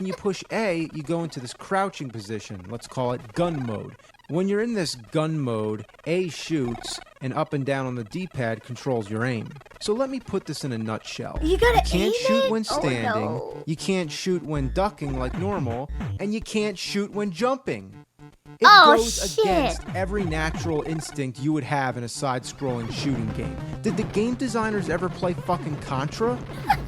When you push A, you go into this crouching position. Let's call it gun mode. When you're in this gun mode, A shoots, and up and down on the D-pad controls your aim. So let me put this in a nutshell. You gotta can't aim shoot it? when standing, Oh, no. you can't shoot when ducking like normal, and you can't shoot when jumping. It goes against every natural instinct you would have in a side-scrolling shooting game. Did the game designers ever play fucking Contra?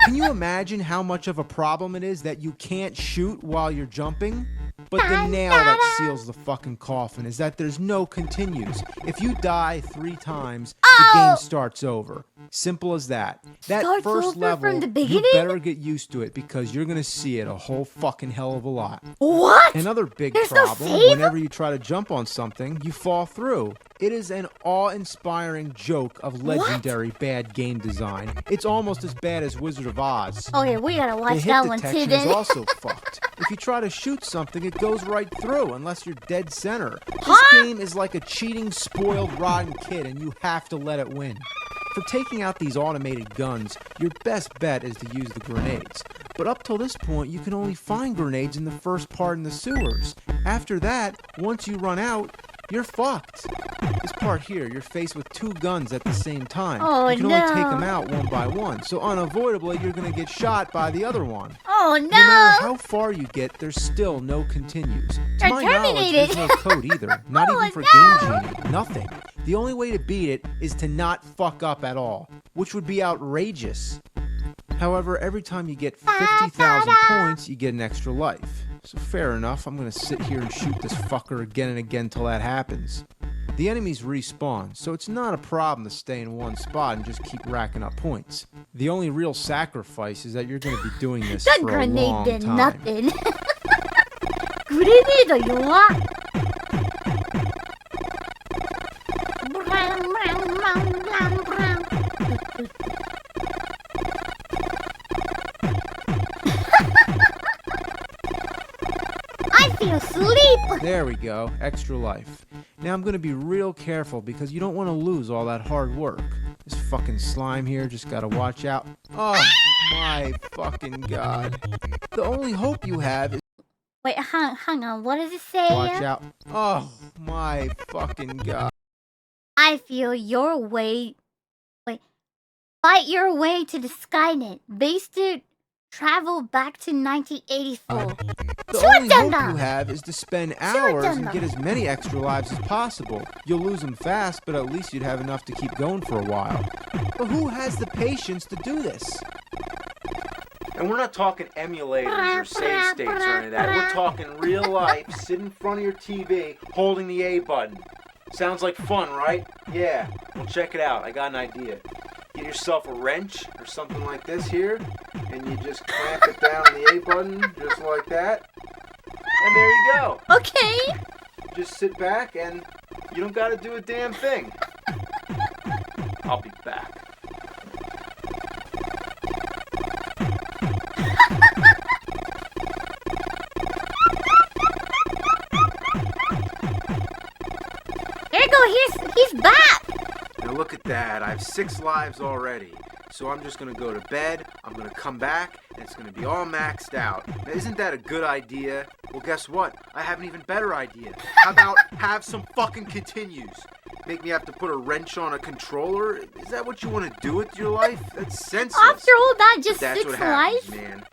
Can you imagine how much of a problem it is that you can't shoot while you're jumping? But the nail that seals the fucking coffin is that there's no continues. If you die 3 times, the game starts over. Simple as that. That Starts first over level, from the you beginning? better get used to it because you're gonna see it a whole fucking hell of a lot. What? Another big There's no problem, save? whenever you try to jump on something, you fall through. It is an awe-inspiring joke of legendary bad game design. It's almost as bad as Wizard of Oz. Okay, we gotta The watch hit that one too detection then. is also fucked. If you try to shoot something, it goes right through unless you're dead center. This Huh? game is like a cheating, spoiled, rotten kid, and you have to let it win. For taking out these automated guns, your best bet is to use the grenades. But up till this point, you can only find grenades in the first part in the sewers. After that, once you run out, you're fucked. This part here, you're faced with 2 guns at the same time. Oh, you can only take no. them out one by one, so unavoidably you're gonna get shot by the other one. Oh No matter no! how far you get, there's still no continues. To You're my knowledge, terminated. there's no code either. Not Oh, even for no. Game Genie. Nothing. The only way to beat it is to not fuck up at all, which would be outrageous. However, every time you get 50,000 points, you get an extra life. So fair enough, I'm gonna sit here and shoot this fucker again and again till that happens. The enemies respawn, so it's not a problem to stay in one spot and just keep racking up points. The only real sacrifice is that you're gonna be doing this That for a grenade long did time. nothing. 그레네이드 좋아? I feel sleep. There we go, extra life. Now I'm gonna be real careful because you don't want to lose all that hard work. This fucking slime here just gotta watch out. Oh my fucking god. The only hope you have is Wait, hang on. What does it say? watch out. Oh my fucking god. I feel your way. Wait, fight your way to the Skynet. Base to travel back to 1984. The only hope 수어잖아. you have is to spend hours and 수어잖아. get as many extra lives as possible. You'll lose them fast, but at least you'd have enough to keep going for a while. But who has the patience to do this? And we're not talking emulators or save states or any of that. We're talking real life, sit in front of your TV, holding the A button. Sounds like fun, right? Yeah. Well, check it out. I got an idea. Get yourself a wrench or something like this here, and you just clamp it down on the A button, just like that. And there you go. Okay. Just sit back and you don't gotta do a damn thing. I'll be back. There you go. He's back. Now look at that. I have 6 lives already. So I'm just gonna go to bed, I'm gonna come back, and it's gonna be all maxed out. Now isn't that a good idea? Well, guess what? I have an even better idea. How about have some fucking continues? Make me have to put a wrench on a controller? Is that what you want to do with your life? That's senseless. After all that, just That's 6 what happens, lives? man.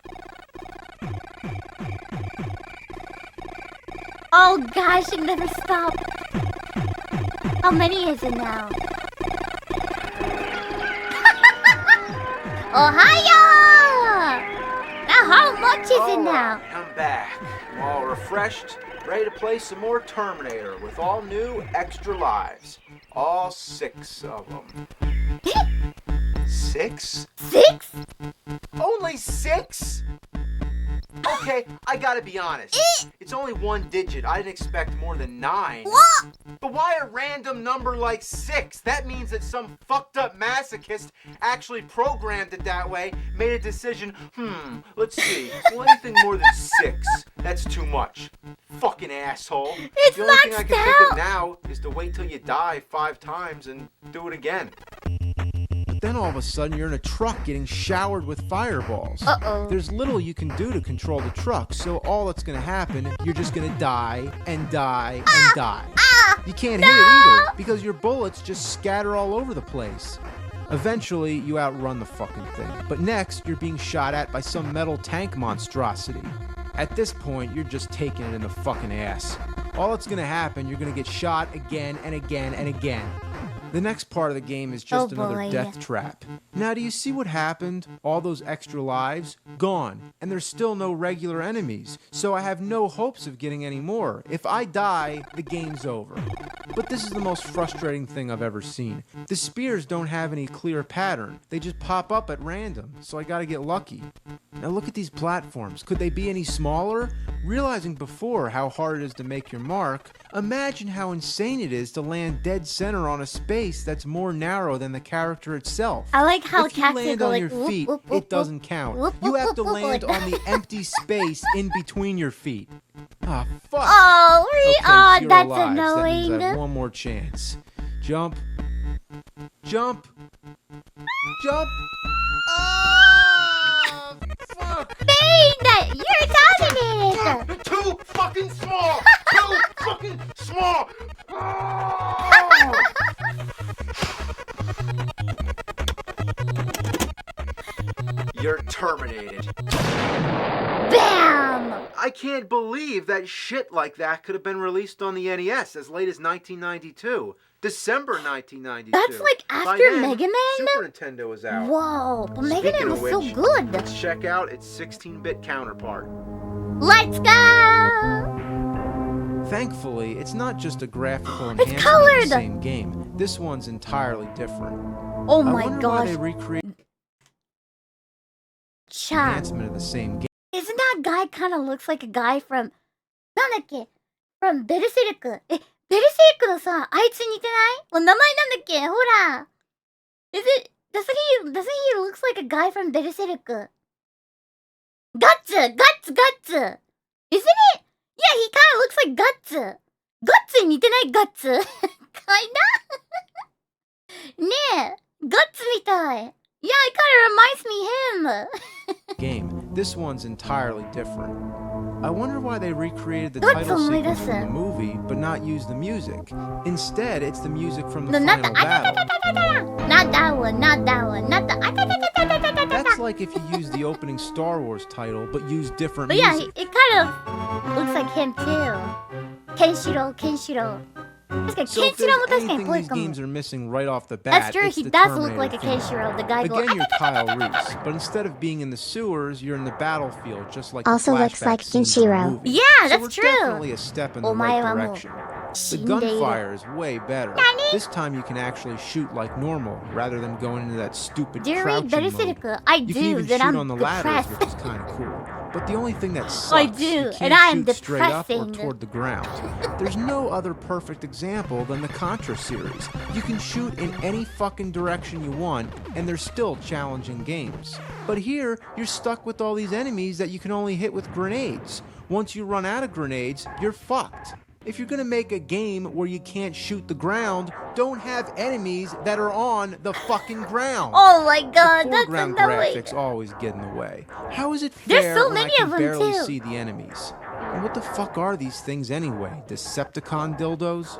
Oh gosh, it never stopped. How many is it now? Ohio! Now how much is it now? I'm back. I'm all refreshed, ready to play some more Terminator with all new extra lives. All 6 of them. 6? 6? Only 6? Okay, I gotta be honest. It's only 1 digit. I didn't expect more than 9. What? But why a random number like 6? That means that some fucked up masochist actually programmed it that way, made a decision, let's see, well, anything more than 6, that's too much. Fucking asshole. It's the only thing I maxed can think out. of now is to wait till you die 5 times and do it again. But But then all of a sudden you're in a truck getting showered with fireballs. There's little you can do to control the truck, so all that's gonna happen, you're just gonna die and die and die. You can't hit it either, because your bullets just scatter all over the place. Eventually, you outrun the fucking thing. But next, you're being shot at by some metal tank monstrosity. At this point, you're just taking it in the fucking ass. All that's gonna happen, you're gonna get shot again and again and again. The next part of the game is just another death trap. Now, do you see what happened? All those extra lives, gone. And there's still no regular enemies, so I have no hopes of getting any more. If I die, the game's over. But this is the most frustrating thing I've ever seen. The spears don't have any clear pattern. They just pop up at random, so I gotta get lucky. Now look at these platforms. Could they be any smaller? Realizing before how hard it is to make your mark, imagine how insane it is to land dead center on a space that's more narrow than the character itself. I like how if you land on your feet, it doesn't count. You have to land on the empty space in between your feet. Ah, fuck. Oh, Okay, that's lives. annoying. That means I have one more chance. Jump. Jump. Jump. Ah! Fuck! Bane, you're dominated. Too fucking small! Too fucking small! Ah! You're terminated. Bam! I can't believe that shit like that could have been released on the NES as late as 1992. December 1992. That's like By after then, Mega Man? Super Nintendo was out. Whoa, but Mega Speaking Man of was so which, good. Let's check out its 16-bit counterpart. Let's go! Thankfully, it's not just a graphical It's enhancement of colored! the same game. This one's entirely different. Oh I my wonder why gosh. they recreated the Chat. enhancement of the same game. Isn't that guy kind of looks like a guy from... なんだっけ From ベルセルク。ベルセルクのさ、あいつ似てない？名前なんだっけほら。Doesn't he looks like a guy from ベルセルク。Guts! Isn't it? Yeah, he kind of looks like Guts. Guts に似てない Guts? Kinda? ねえ、Guts みたい。Yeah, it kind of reminds me him. Game. This one's entirely different. I wonder why they recreated the That's title only sequence from the this. movie, but not use the music. Instead, it's the music from the No, not the final battle. Not that one, not that one, not the That's like if you use the opening Star Wars title, but use different But yeah, music. it kind of looks like him too. Kenshiro. 確かに So if ケンシロウも there's 確かに anything ぽい these かも。 games are missing right off the bat, That's true, it's he the does look Terminator like a theme. Kenshiro, the guy going. Again, you're Kyle Reese, but instead of being in the sewers, you're in the battlefield, just like Also the looks flashback like scenes in the Kenshiro. movie. Yeah, So that's we're true. definitely a step in the right お前はもう direction. The 死んでいる。 gunfire is way better. This time you can actually shoot like normal, rather than going into that stupid Do you read crouching Berserk? mode. I You can do, even then shoot I'm on the ladders, depressed. which is kind of cool. But the only thing that sucks, I you do, can't and I am shoot straight up or depressing. toward the ground. There's no other perfect example than the Contra series. You can shoot in any fucking direction you want, and they're still challenging games. But here, you're stuck with all these enemies that you can only hit with grenades. Once you run out of grenades, you're fucked. If you're gonna make a game where you can't shoot the ground, don't have enemies that are on the fucking ground. Oh my god, The that's foreground annoying. graphics always get in the way. How is it There's fair so when I many can of them, barely too. see the enemies? And what the fuck are these things anyway? Decepticon dildos?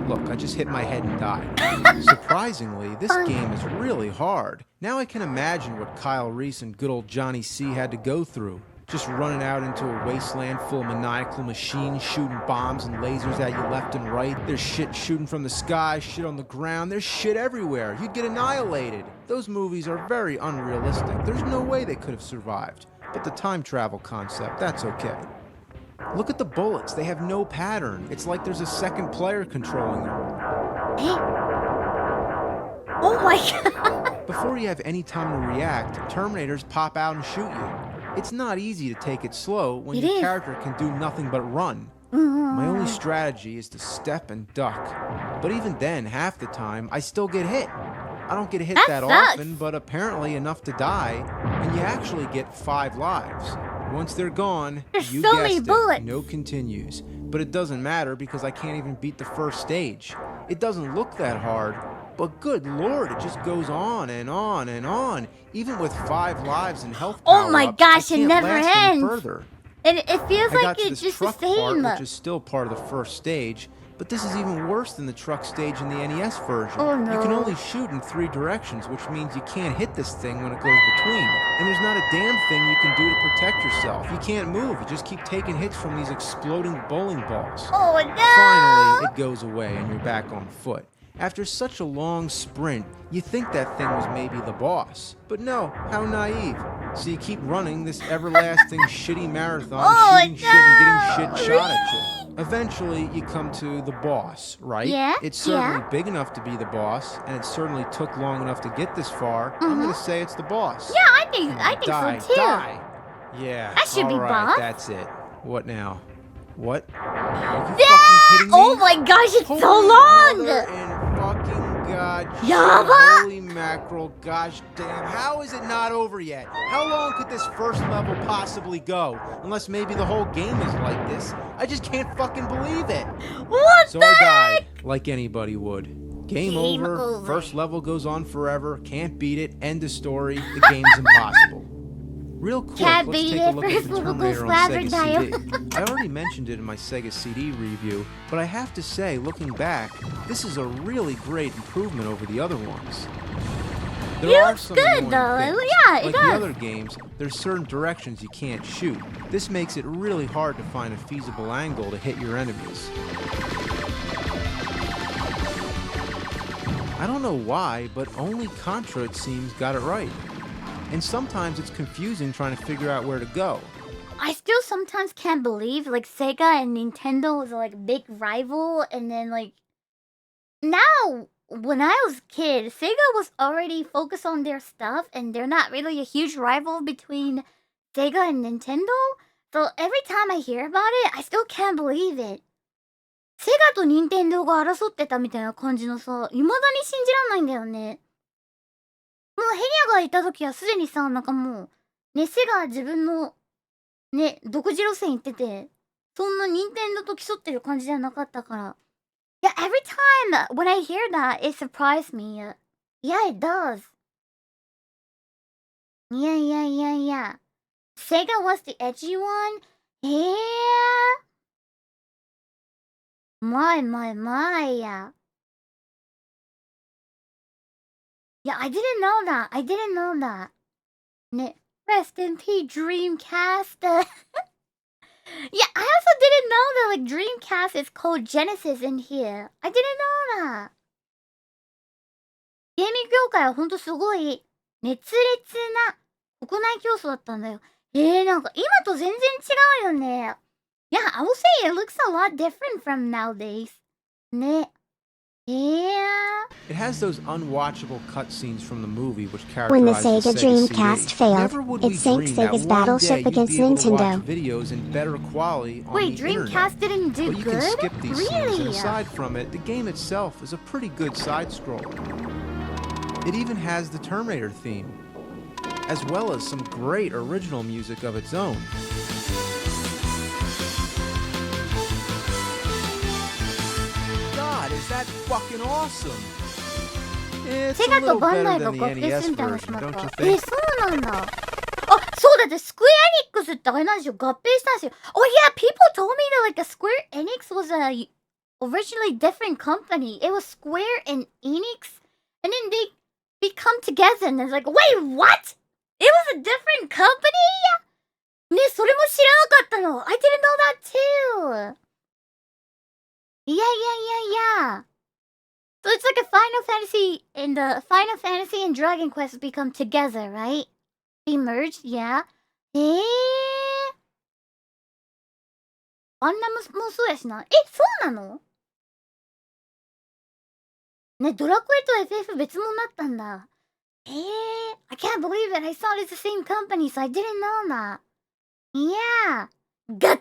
Look, I just hit my head and died. Surprisingly, this game is really hard. Now I can imagine what Kyle Reese and good old Johnny C had to go through. Just running out into a wasteland full of maniacal machines shooting bombs and lasers at you left and right. There's shit shooting from the sky, shit on the ground. There's shit everywhere. You'd get annihilated. Those movies are very unrealistic. There's no way they could have survived. But the time travel concept, that's okay. Look at the bullets. They have no pattern. It's like there's a second player controlling them. Oh my god. Before you have any time to react, Terminators pop out and shoot you. It's not easy to take it slow when It your is. character can do nothing but run. My only strategy is to step and duck. But even then, half the time, I still get hit. I don't get hit That that sucks. often, but apparently enough to die, and you actually get 5 lives. Once they're gone, There's you so guessed many it, bullets. no continues. But it doesn't matter because I can't even beat the first stage. It doesn't look that hard, But good lord, it just goes on and on and on. Even with 5 lives and health Oh my power-ups, gosh, I it can't never last any ends. further. And it feels I like got to it's this just the truck part, same. which is still part of the first stage, but this is even worse than the truck stage in the NES version. Oh You can no. only shoot in 3 directions, which means you can't hit this thing when it goes between. And there's not a damn thing you can do to protect yourself. You can't move, you just keep taking hits from these exploding bowling balls. Oh Finally, no! it goes away and you're back on foot. After such a long sprint, you think that thing was maybe the boss. But no, how naive. So you keep running this everlasting shitty marathon, Oh shooting shit and getting no! shit shot at you. Eventually, you come to the boss, right? Yeah, It's certainly yeah. big enough to be the boss, and it certainly took long enough to get this far. I'm gonna say it's the boss. Yeah, I think Come on, die, so too. die. Yeah, That should be all right, boss. that's it. What now? What? Are you Yeah! fucking kidding me? Oh my gosh, it's Holy so long! mother and fucking god. Yaba! Holy mackerel, gosh damn. How is it not over yet? How long could this first level possibly go? Unless maybe the whole game is like this. I just can't fucking believe it. What So the I heck? died, like anybody would. Game over. over. First level goes on forever. Can't beat it. End of story. The game's impossible. Real quick, Can't let's beat take a it. look at First the level goes Terminator on forever, Sega CD. I already mentioned it in my Sega CD review, but I have to say, looking back, this is a really great improvement over the other ones. There It are looks some good, annoying though. things. Yeah, it like does. the other games, there's certain directions you can't shoot. This makes it really hard to find a feasible angle to hit your enemies. I don't know why, but only Contra, it seems, got it right. And sometimes it's confusing trying to figure out where to go. I still sometimes can't believe like Sega and Nintendo was like big rival, and then like now when I was a kid, Sega was already focused on their stuff, and they're not really a huge rival between Sega and Nintendo. So every time I hear about it, I still can't believe it. セガと任天堂が争ってたみたいな感じのさ、未だに信じらんないんだよね。もうヘニャがいた時はすでにさ、なんかもう、ね、セガは自分の、ね、独自路線行ってて、そんな任天堂と競ってる感じじゃなかったから。Yeah, every time when I hear that, it surprised me. Yeah, it does. Yeah. Sega was the edgy one? Yeah. My. Yeah, I didn't know that. Ne, rest in peace, Dreamcast. Yeah, I also didn't know that like Dreamcast is called Genesis in here. I didn't know that. ゲーミング業界はほんとすごい熱烈な国内競争だったんだよ。なんか今と全然違うよね。Yeah, I will say it looks a lot different from nowadays. ね。It has those unwatchable cutscenes from the movie which When the characterize Sega Dreamcast CD. failed, Never would it we sank dream that Sega's one battleship day you'd against be able to watch Nintendo. videos in better quality on Wait, the Dreamcast internet. didn't do But you good? can skip these scenes, and Really? aside from it, the game itself is a pretty good side-scroller. It even has the Terminator theme, as well as some great original music of its own. God, is that fucking awesome! It's セ a ガと little バンダ better イが than the 合併す NES るみたいな話 version, もあっ don't た。 you think? そうなんだ。あ、そうだってスクエアニックスってあれなんですよ。合併したんですよ。Oh yeah, people told me that like the Square Enix was a originally different company. It was Square and Enix, and then they become together, and it's like, wait, what? It was a different company? ね、それも知らなかったの。I didn't know that too. Yeah. So it's like a Final Fantasy and Dragon Quest become together, right? They merged, yeah. バンナムもそうやしな。そうなの？ね、ドラクエと FF 別物だったんだ。I can't believe it. I thought it's the same company, so I didn't know that. Yeah. 合体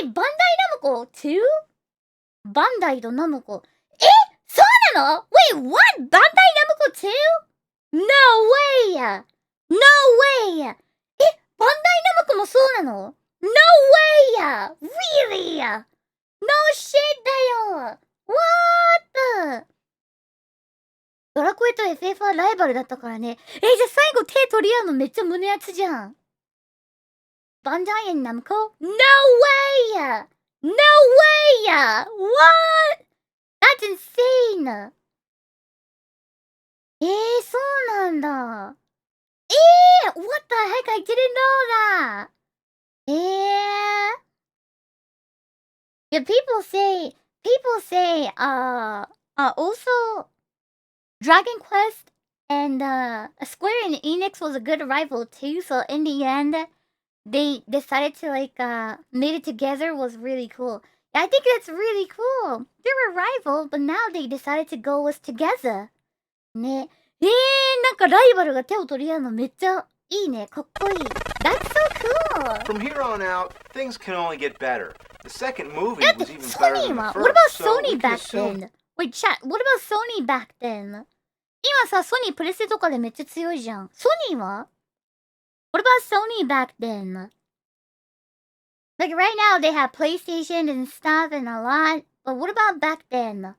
Wait, Bandai Namco too? バンダイとナムコ。そうなの？ Wait, what? バンダイナムコ too? No way! No way! バンダイナムコもそうなの？ No way! Really? No shit だよ。What? ドラクエと FF はライバルだったからね。じゃあ最後手取り合うのめっちゃ胸熱じゃん。バンダイ and Namco? No way! No way! What? That's insane! そうなんだ。What the heck? I didn't know that! Yeah, people say, also, Dragon Quest and Square and Enix was a good rival too. So in the end, they decided to made it together was really cool. I think that's really cool. They were rival, but now they decided to go with together. ね。なんかライバルが手を取り合うのめっちゃいいね。かっこいい。That's so cool. From here on out, things can only get better. The second movie was even better than the first. What about so Sony back then? Wait, chat. What about Sony back then? 今さ、ソニープレステとかでめっちゃ強いじゃん。ソニーは What about Sony back then? Like right now they have PlayStation and stuff and a lot. But what about back then?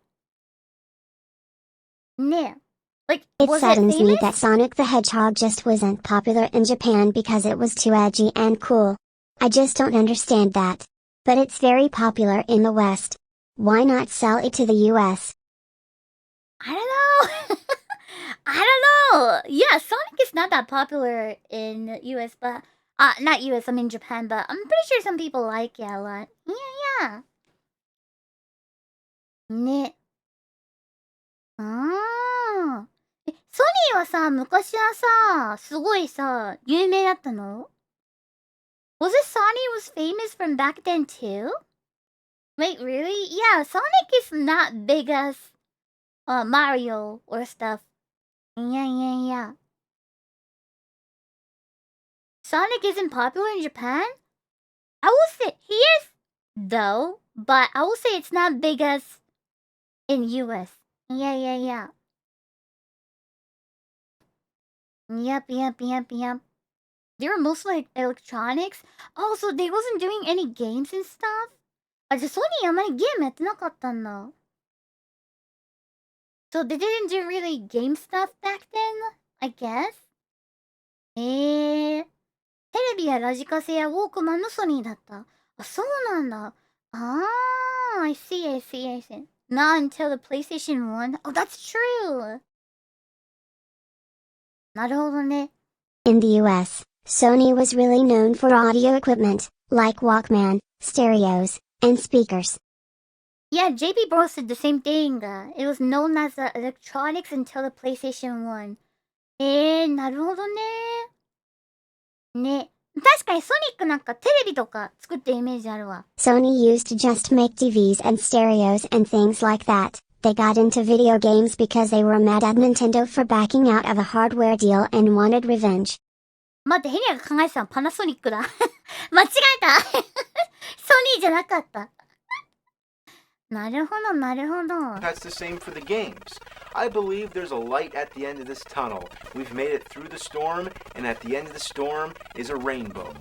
ね。Like, it was saddens it me that Sonic the Hedgehog just wasn't popular in Japan because it was too edgy and cool. I just don't understand that. But it's very popular in the West. Why not sell it to the US? I don't know. I don't know. Yeah, Sonic is not that popular in the US, but not US, I mean Japan, but I'm pretty sure some people like it a lot. Yeah. ね。ソニーはさ、昔はさ、すごいさ、有名だったの？ Was it Sony was famous from back then too? Wait, really? Yeah, Sonic is not big as Mario or stuff. Yeah. Sonic isn't popular in Japan? I will say he is, though, but I will say it's not big as in US. Yeah. Yep. They were mostly like electronics. Also, they wasn't doing any games and stuff. じゃあソニーあまりゲームやってなかったんだ。So they didn't do really game stuff back then, I guess? テレビやラジカセやウォークマンのソニーだった。そうなんだ。I see. Not until the PlayStation 1. Oh, that's true. なるほどね。In the US, Sony was really known for audio equipment, like Walkman, stereos, and speakers. Yeah, JB Bros said the same thing. It was known as electronics until the PlayStation 1. なるほどね。ね。確かにソニックなんかテレビとか作ってるイメージあるわ。Sony used to just make TVs and stereos and things like that. They got into video games because they were mad at Nintendo for backing out of a hardware deal and wanted revenge. 待って、ヘニアが考えてたのパナソニックだ。間違えたソニーじゃなかった。なるほど。That's the same for the games. I believe there's a light at the end of this tunnel. We've made it through the storm, and at the end of the storm is a rainbow.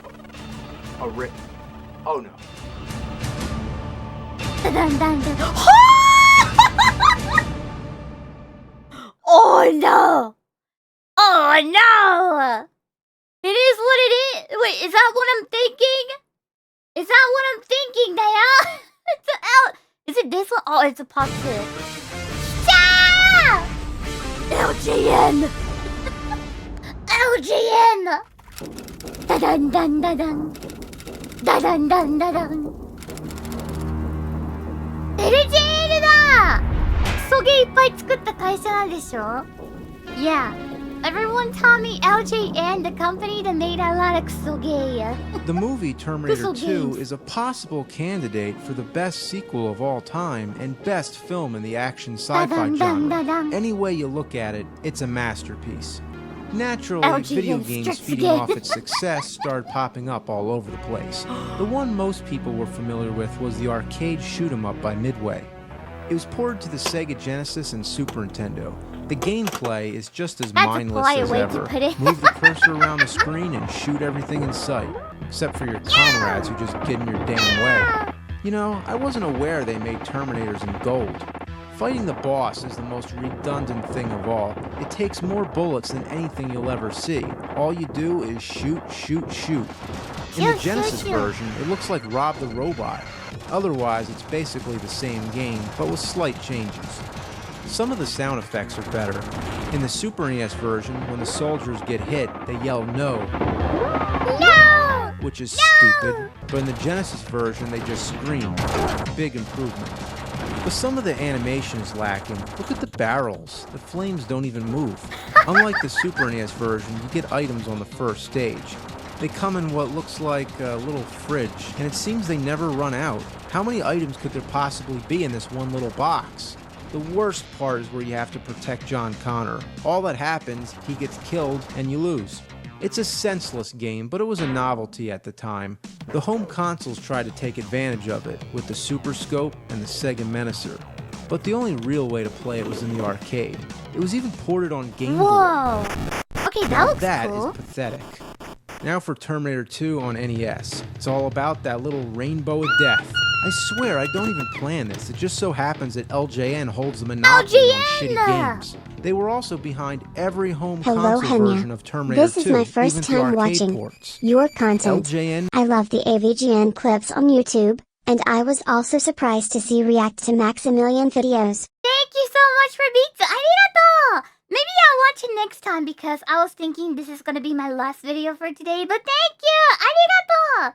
Oh no. Oh no! It is what it is. Wait, is that what I'm thinking? Daya? It's out. Is it this one? Oh, it's a positive. LGN! Da-dun. LGN だ！クソゲーいっぱい作った会社なんでしょ？ Yeah. Everyone tell me LJN, the company that made a lot ofクソゲー. The movie Terminator 2 is a possible candidate for the best sequel of all time and best film in the action sci-fi genre. Any way you look at it, it's a masterpiece. Naturally, video games feeding off its success started popping up all over the place. The one most people were familiar with was the arcade shoot-'em-up by Midway. It was ported to the Sega Genesis and Super Nintendo. The gameplay is just as mindless as ever. Move the cursor around the screen and shoot everything in sight, except for your comrades who just get in your damn way. You know, I wasn't aware they made Terminators in gold. Fighting the boss is the most redundant thing of all. It takes more bullets than anything you'll ever see. All you do is shoot, shoot, shoot. In the Genesis version, it looks like Rob the Robot. Otherwise, it's basically the same game, but with slight changes. Some of the sound effects are better. In the Super NES version, when the soldiers get hit, they yell no. No! Which is stupid. But in the Genesis version, they just scream. Big improvement. But some of the animation is lacking. Look at the barrels. The flames don't even move. Unlike the Super NES version, you get items on the first stage. They come in what looks like a little fridge, and it seems they never run out. How many items could there possibly be in this one little box? The worst part is where you have to protect John Connor. All that happens, he gets killed, and you lose. It's a senseless game, but it was a novelty at the time. The home consoles tried to take advantage of it with the Super Scope and the Sega Menacer. But the only real way to play it was in the arcade. It was even ported on Game Boy. Whoa! Okay, that looks That cool. is pathetic. Now for Terminator 2 on NES. It's all about that little rainbow of death. I swear, I don't even plan this. It just so happens that LJN holds the monopoly on shitty games. They were also behind every home console version of Terminator 2, This is my first even time to arcade watching ports. your content. LJN. I love the AVGN clips on YouTube, and I was also surprised to see React to Maximilian videos. Thank you so much for beats. Arigato! Maybe I'll watch it next time because I was thinking this is gonna be my last video for today, but thank you! Arigato!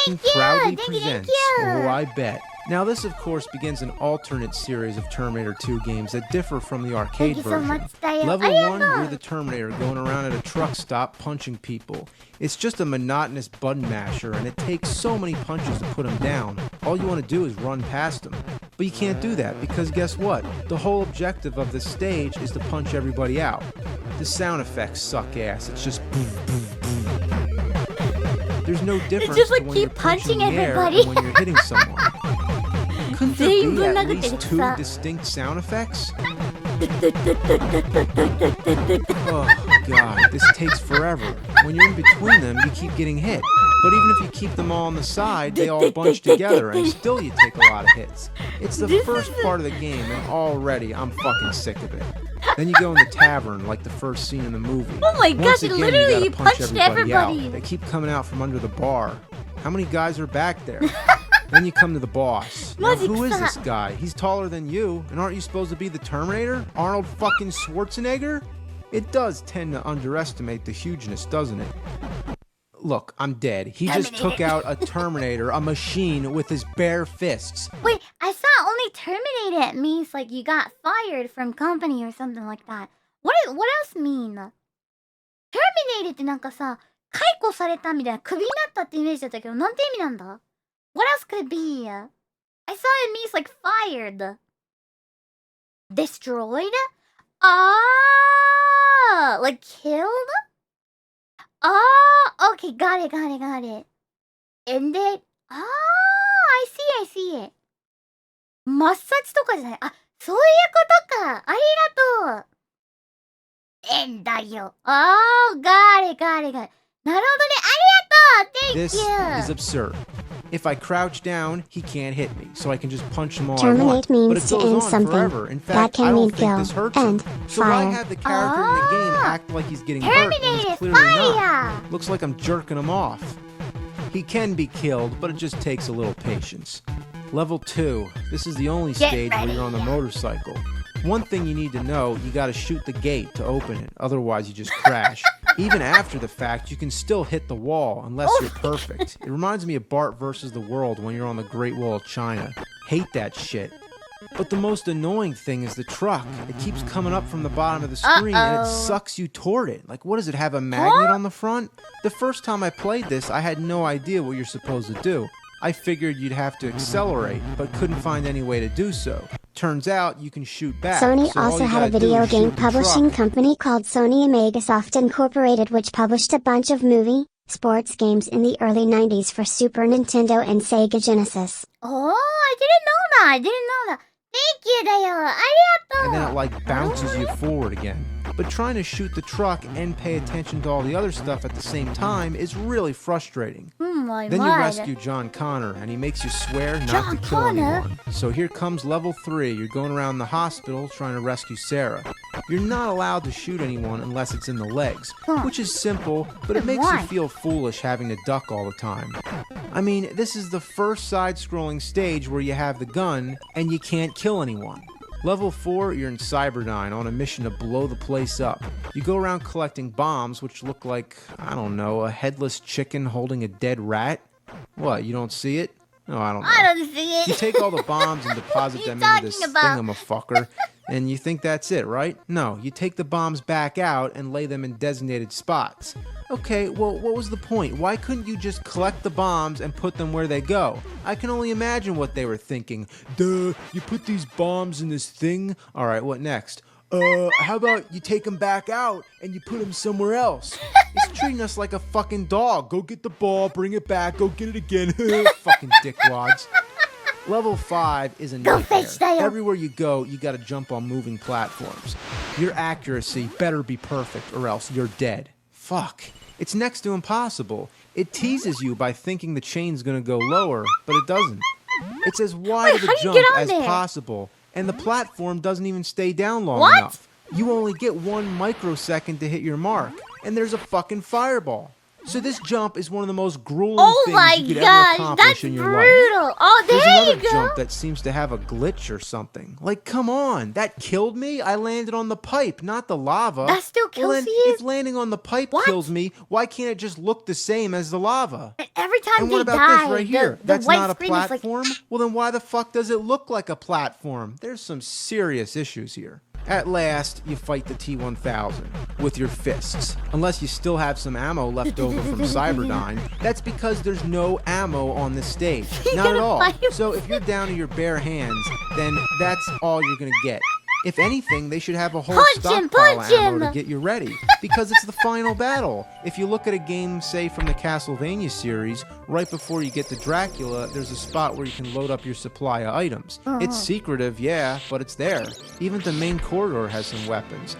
Thank you! Proudly Thank you, thank presents, you! Oh, I bet. Now this, of course, begins an alternate series of Terminator 2 games that differ from the arcade Thank you so version. much, Tayo. Level 1, Arigato! you're the Terminator going around at a truck stop punching people. It's just a monotonous button masher, and it takes so many punches to put them down. All you want to do is run past them. But you can't do that, because guess what? The whole objective of this stage is to punch everybody out. The sound effects suck ass. It's just boom, boom, boom. There's no difference just like to when keep you're punching punching the air everybody. and when you're hitting someone. Couldn't there be at least 2 distinct sound effects? Oh god, this takes forever. When you're in between them, you keep getting hit. But even if you keep them all on the side, they all bunch together and still you take a lot of hits. It's the first part of the game and already I'm fucking sick of it. Then you go in the tavern like the first scene in the movie. Oh my gosh, Once again, literally you gotta punch punched everybody everybody. out. They keep coming out from under the bar. How many guys are back there? Then you come to the boss. Now, who is this guy? He's taller than you, and aren't you supposed to be the Terminator? Arnold fucking Schwarzenegger? It does tend to underestimate the hugeness, doesn't it? Look, I'm dead. He just took out a Terminator, a machine, with his bare fists. Wait, I saw only terminated means like you got fired from company or something like that. What else mean? Terminated ってなんかさ、解雇されたみたいな、クビになったってイメージだったけど、なんて意味なんだ? What else could it be? I saw it means like fired. Destroyed? Ah, like killed? Ah, okay, got it. Ended? Ah, I see it. 抹殺とかじゃない。あ、そういうことか。ありがとう。end だよ。Oh, got it. なるほどね。ありがとう。Thank This you. is absurd. If I crouch down, he can't hit me, so I can just punch him all I Terminate want. means But it to goes end on something. forever. In That fact, can I don't mean think kill, this hurts end, him. So why fire. have the character in the game act like he's getting hurt when he's Terminated clearly fire. not? Looks like I'm jerking him off. He can be killed, but it just takes a little patience. Level 2. This is the only stage where you're on the motorcycle. One thing you need to know, you gotta shoot the gate to open it, otherwise you just crash. Even after the fact, you can still hit the wall, unless you're perfect. It reminds me of Bart vs. the World when you're on the Great Wall of China. Hate that shit. But the most annoying thing is the truck. It keeps coming up from the bottom of the screen and it sucks you toward it. Like, what does it have, a magnet on the front? The first time I played this, I had no idea what you're supposed to do. I figured you'd have to accelerate, but couldn't find any way to do so. Turns out you can shoot back. Sony so all also you had a gotta do video is game shoot the publishing truck. company called Sony Amagasoft Incorporated, which published a bunch of movie, sports games in the early 90s for Super Nintendo and Sega Genesis. Oh, I didn't know that. Thank you だよ。ありがとう。 And then it like bounces you forward again. but trying to shoot the truck and pay attention to all the other stuff at the same time is really frustrating. Oh my Then you god. rescue John Connor, and he makes you swear not John to kill Connor? anyone. So here comes level 3. You're going around the hospital trying to rescue Sarah. You're not allowed to shoot anyone unless it's in the legs, which is simple, but it makes you Why? feel foolish having to duck all the time. I mean, this is the first side-scrolling stage where you have the gun, and you can't kill anyone. Level 4, you're in Cyberdyne on a mission to blow the place up. You go around collecting bombs, which look like, I don't know, a headless chicken holding a dead rat. What, you don't see it? No, I don't know. I don't see it. You take all the bombs and deposit What are you them into this talking about? thingamafucker, and you think that's it, right? No, you take the bombs back out and lay them in designated spots. Okay, well, what was the point? Why couldn't you just collect the bombs and put them where they go? I can only imagine what they were thinking. Duh, you put these bombs in this thing? Alright, what next? How about you take them back out and you put them somewhere else? It's treating us like a fucking dog. Go get the ball, bring it back, go get it again. Fucking dickwads. Level 5 is a nightmare. fish tail. Everywhere you go, you gotta jump on moving platforms. Your accuracy better be perfect or else you're dead. Fuck. It's next to impossible. It teases you by thinking the chain's gonna go lower, but it doesn't. It's as wide of a how do you jump get on as there? possible, and the platform doesn't even stay down long What? enough. You only get 1 microsecond to hit your mark, and there's a fucking fireball. So this jump is one of the most grueling Oh things my you could ever gosh, accomplish that's in your life. brutal. Oh, There's there another you go. jump that seems to have a glitch or something. Like, come on, that killed me? I landed on the pipe, not the lava. That still kills well, then, you? if landing on the pipe What? kills me, why can't it just look the same as the lava? Every time And they what about die, this right here? the That's white not a screen is like, platform? Well, then why the fuck does it look like a platform? There's some serious issues here. At last, you fight the T-1000 with your fists. Unless you still have some ammo left over from Cyberdyne. That's because there's no ammo on this stage. Not at gonna all. fight him? So if you're down to your bare hands, then that's all you're gonna get. If anything, they should have a whole Punch him, stockpile punch of ammo him. to get you ready. Because it's the final battle. If you look at a game, say, from the Castlevania series, right before you get to Dracula, there's a spot where you can load up your supply of items. It's secretive, yeah, but it's there. Even the main corridor has some weapons.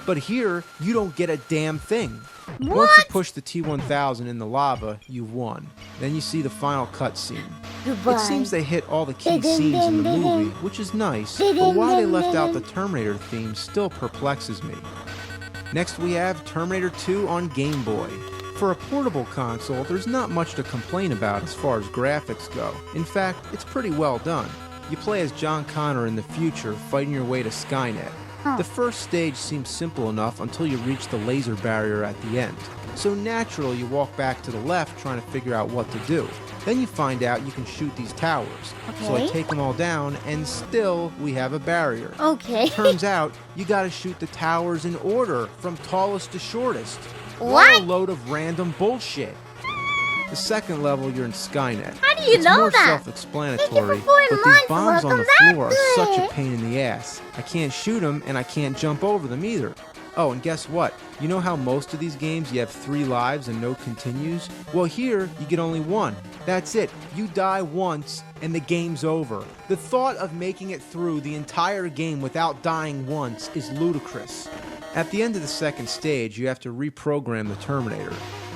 But here, you don't get a damn thing. Once you push the T-1000 in the lava, you've won. Then you see the final cutscene. Goodbye. It seems they hit all the key Ding, scenes in the ding, ding, movie, which is nice, but why they left out the Terminator theme still perplexes me. Next we have Terminator 2 on Game Boy. For a portable console, there's not much to complain about as far as graphics go. In fact, it's pretty well done. You play as John Connor in the future, fighting your way to Skynet. The first stage seems simple enough until you reach the laser barrier at the end. So naturally, you walk back to the left trying to figure out what to do. Then you find out you can shoot these towers. So I Okay. take them all down, and still we have a barrier. Okay. Turns out you gotta shoot the towers in order, from tallest to shortest. What What? a load of random bullshit. The second level, you're in Skynet. How do you It's know more that? self-explanatory, Thank you for 4 but these months. bombs on the Welcome floor are back to such a it. pain in the ass. I can't shoot them, and I can't jump over them either. Oh, and guess what? You know how most of these games you have 3 lives and no continues? Well, here, you get only 1. That's it. You die once, and the game's over. The thought of making it through the entire game without dying once is ludicrous. At the end of the second stage, you have to reprogram the Terminator.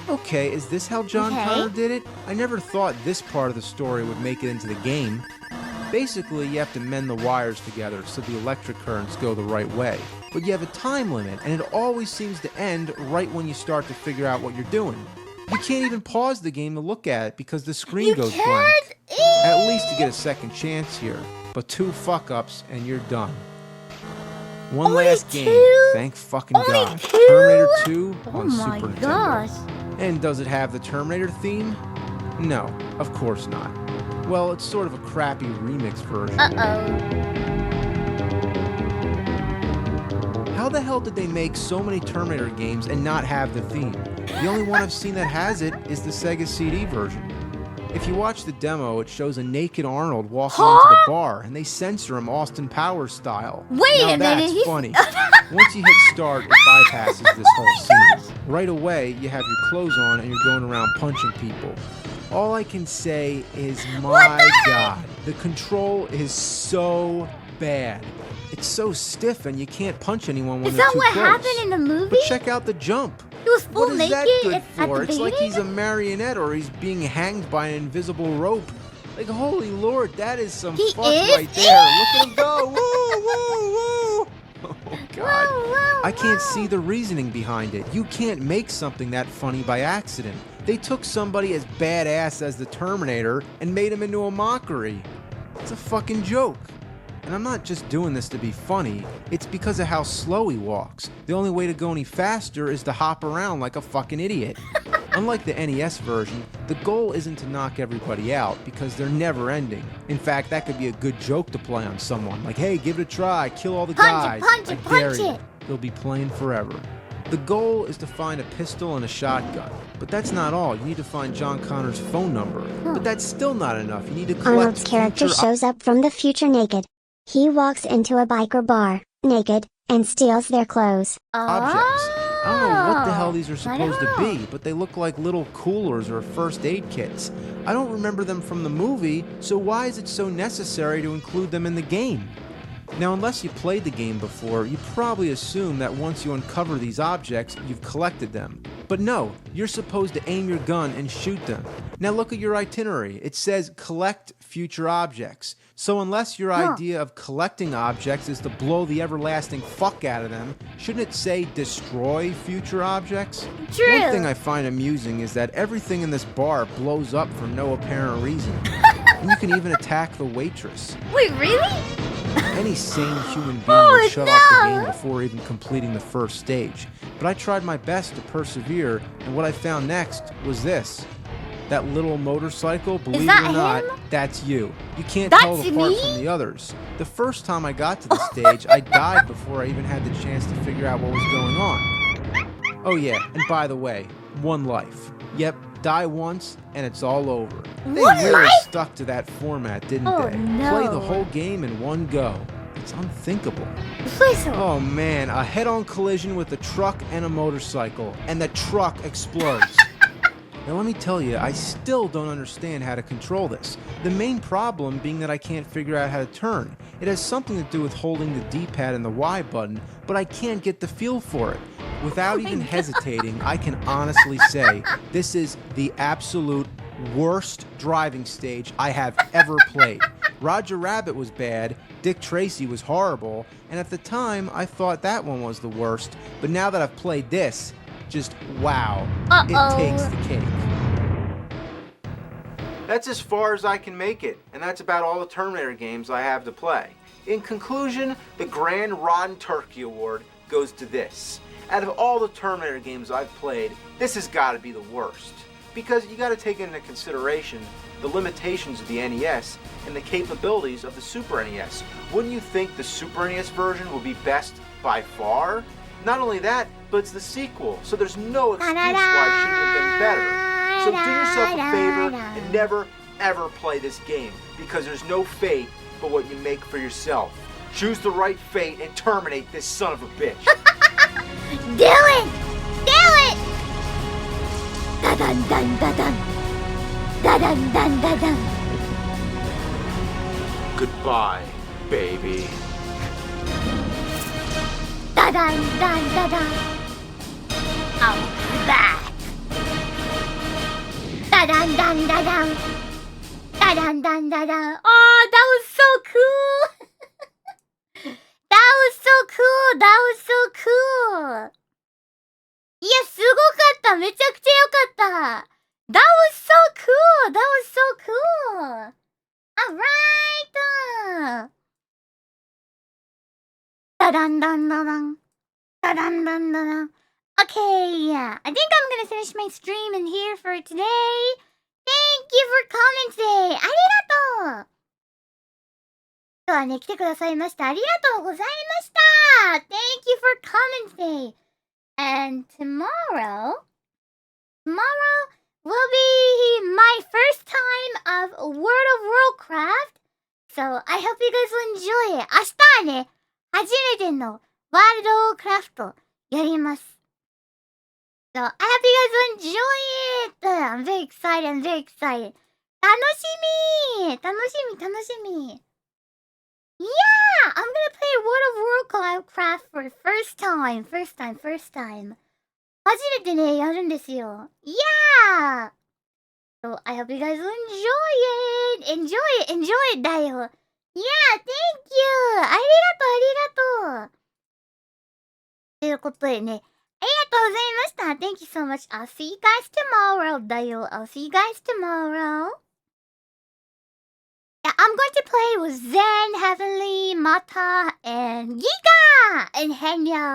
Okay, is this how John Okay. Connor did it? I never thought this part of the story would make it into the game. Basically, you have to mend the wires together so the electric currents go the right way. But you have a time limit, and it always seems to end right when you start to figure out what you're doing. You can't even pause the game to look at it because the screen You goes can't? blank. At least you get a second chance here, but 2 fuck-ups and you're done. One Only last game, 2? thank fucking Only God. 2? Terminator 2 Oh on my Super Nintendo. gosh. And does it have the Terminator theme? No, of course not. Well, it's sort of a crappy remix version. Uh-oh. How the hell did they make so many Terminator games and not have the theme? The only one I've seen that has it is the Sega CD version. If you watch the demo, it shows a naked Arnold walking into the bar, and they censor him Austin Powers style. Wait now a minute, that's he's- funny. Once you hit start, it bypasses this whole scene. Right away, you have your clothes on and you're going around punching people. All I can say is, my God, the control is so bad. It's so stiff and you can't punch anyone when Is they're that too what close. happened in the movie? But check out the jump. He was full What is naked that good at for? the It's like beginning? he's a marionette or he's being hanged by an invisible rope. Like, holy lord, that is some He fuck is? right there. Look at him go. Woo, woo, woo. Oh, God. Whoa, whoa, I can't whoa. see the reasoning behind it. You can't make something that funny by accident. They took somebody as badass as the Terminator and made him into a mockery. It's a fucking joke. And I'm not just doing this to be funny, it's because of how slow he walks. The only way to go any faster is to hop around like a fucking idiot. Unlike the NES version, the goal isn't to knock everybody out because they're never ending. In fact, that could be a good joke to play on someone. Like, hey, give it a try, kill all the guys. Punch it, I dare punch you. it. They'll be playing forever. The goal is to find a pistol and a shotgun. But that's not all. You need to find John Connor's phone number. But that's still not enough. You need to collect Arnold's character future shows up from the future naked. He walks into a biker bar, naked, and steals their clothes. objects. I don't know what the hell these are I supposed to don't be, know. but they look like little coolers or first aid kits. I don't remember them from the movie, so why is it so necessary to include them in the game? Now, unless you played the game before, you probably assume that once you uncover these objects, you've collected them. But no, you're supposed to aim your gun and shoot them. Now look at your itinerary. It says collect future objects. So unless your idea of collecting objects is to blow the everlasting fuck out of them, shouldn't it say destroy future objects? True. One thing I find amusing is that everything in this bar blows up for no apparent reason. And you can even attack the waitress. Wait, really? Any sane human being Oh, would shut off the no. game before even completing the first stage. But I tried my best to persevere, and what I found next was this. That little motorcycle, believe it that or not, him? that's you. You can't That's tell it apart me? from the others. The first time I got to the stage, I died before I even had the chance to figure out what was going on. Oh yeah, and by the way, one life. Yep, die once, and it's all over. They One really life? stuck to that format, didn't Oh, they? no. Play the whole game in one go. It's unthinkable. Wait, Oh man, a head-on collision with a truck and a motorcycle, and the truck explodes. Now let me tell you, I still don't understand how to control this. The main problem being that I can't figure out how to turn. It has something to do with holding the D-pad and the Y button, but I can't get the feel for it. Without even hesitating, I can honestly say this is the absolute worst driving stage I have ever played. Roger Rabbit was bad, Dick Tracy was horrible, and at the time I thought that one was the worst, but now that I've played this, just wow, it takes the cake. That's as far as I can make it, and that's about all the Terminator games I have to play. In conclusion, the Grand Rotten Turkey Award goes to this. Out of all the Terminator games I've played, this has got to be the worst. Because you got to take into consideration the limitations of the NES and the capabilities of the Super NES. Wouldn't you think the Super NES version would be best by far? Not only that, but it's the sequel, so there's no excuse why it shouldn't have been better. So do yourself a favor and never, ever play this game, because there's no fate but what you make for yourself. Choose the right fate and terminate this son of a bitch. do it! Do it! Da dun dun da dun. Da dun dun da dun. Goodbye, baby. Da dun dun da dun. I'm back. Da dun dun da dun. Da dun dun da dun. Oh, that was so cool. That was so cool. That was so cool. いや、すごかった。めちゃくちゃ良かった。That was so cool. That was so cool. Alright. Da dun dun da dun. Da dun dun da dun. Okay, I think I'm gonna finish my stream in here for today. Thank you for coming today. ありがとう。今日はね、来てくださいました。ありがとうございました。Thank you for coming today. And tomorrow will be my first time of World of Warcraft. So I hope you guys will enjoy it. 明日はね、初めてのワールドウォークラフトやります。So I hope you guys will enjoy it. I'm very excited. I'm very excited. 楽しみ楽しみ楽しみ。Yeah! I'm gonna play World of Warcraft for the first time. First time. 初めてね、やるんですよ。Yeah! So I hope you guys will enjoy it だよ。Yeah, thank you! ありがとう。ということでね、ありがとうございました。Thank you so much. I'll see you guys tomorrow だよ。I'll see you guys tomorrow. Yeah, I'm going to play with Zen, Heavenly, Mata, and Giga, and Henya.